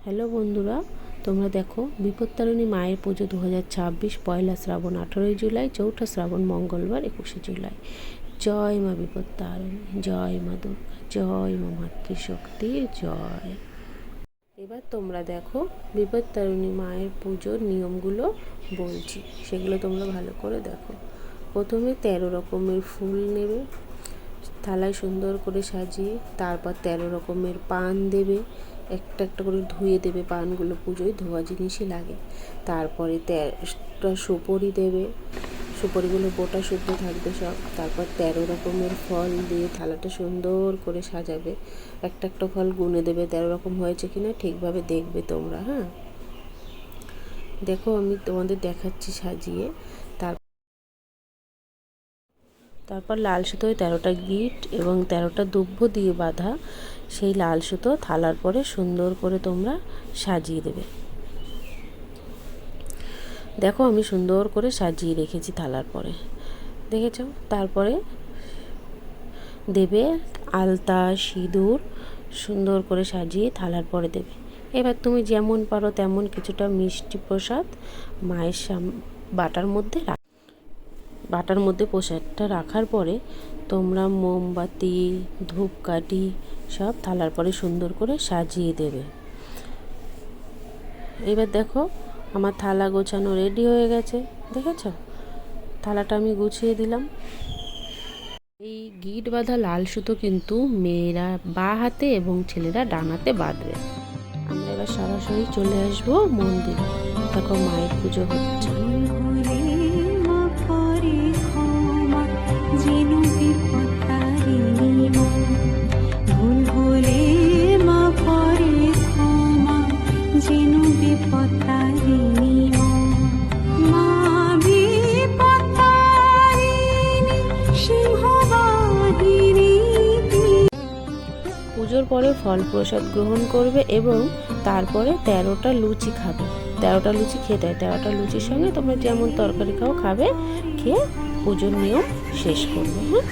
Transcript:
Hello বন্ধুরা, তোমরা দেখো বিপত্তারিণী মায়ের পুজো 2026 পয়লা শ্রাবণ 18 জুলাই, চৌঠা শ্রাবণ মঙ্গলবার 21 জুলাই। জয় মা বিপত্তারিণী, জয় মা দুর্গা, জয় মা মাতৃশক্তির জয়। এবার তোমরা দেখো বিপত্তারিণী মায়ের পুজোর নিয়মগুলো বলছি, সেগুলো তোমরা ভালো করে দেখো। প্রথমে 13 রকমের ফুল নেবে, থালায় সুন্দর করে সাজিয়ে, তারপর 13 রকমের পান দেবে, একটা একটা করে ধুয়ে দেবে। পানগুলো পুজোয় ধোয়া জিনিসই লাগে। তারপরে 13টা সুপারি দেবে, সুপারিগুলো গোটা শুদ্ধ থাকবে সব। তারপর 13 রকমের ফল দিয়ে থালাটা সুন্দর করে সাজাবে। একটা একটা ফল গুনে দেবে 13 রকম হয়েছে কিনা ঠিকভাবে দেখবে তোমরা। হ্যাঁ, দেখো আমি তোমাদের দেখাচ্ছি সাজিয়ে। তারপর লাল সুতোয় 13টা গিট এবং 13টা দুব্ব দিয়ে বাঁধা সেই লাল সুতো থালার পরে সুন্দর করে তোমরা সাজিয়ে দেবে। দেখো আমি সুন্দর করে সাজিয়ে রেখেছি থালার পরে, দেখেছ? তারপরে দেবে আলতা, সিঁদুর, সুন্দর করে সাজিয়ে থালার পরে দেবে। এবার তুমি যেমন পারো তেমন কিছুটা মিষ্টি প্রসাদ মায়ের বাটার মধ্যে প্রসাদটা রাখার পরে তোমরা মোমবাতি, ধূপকাঠি সব থালার পরে সুন্দর করে সাজিয়ে দেবে। এবার দেখো আমার থালা গোছানো রেডি হয়ে গেছে, দেখেছ? থালাটা আমি গুছিয়ে দিলাম। এই গিট বাঁধা লাল সুতো কিন্তু মেয়েরা বাঁ হাতে এবং ছেলেরা ডান হাতে বাঁধবে। আমরা এবার সরাসরি চলে আসবো মন্দিরে। দেখো মায়ের পুজো হচ্ছে। পুজোর পরে ফল প্রসাদ গ্রহণ করবে এবং তারপরে 13টা লুচি খাবে। 13টা লুচি খেতে হয়। 13টা লুচির সঙ্গে তোমরা যেমন তরকারি খাও খাবে, খেয়ে পুজোর নিয়ম শেষ করবে। হ্যাঁ।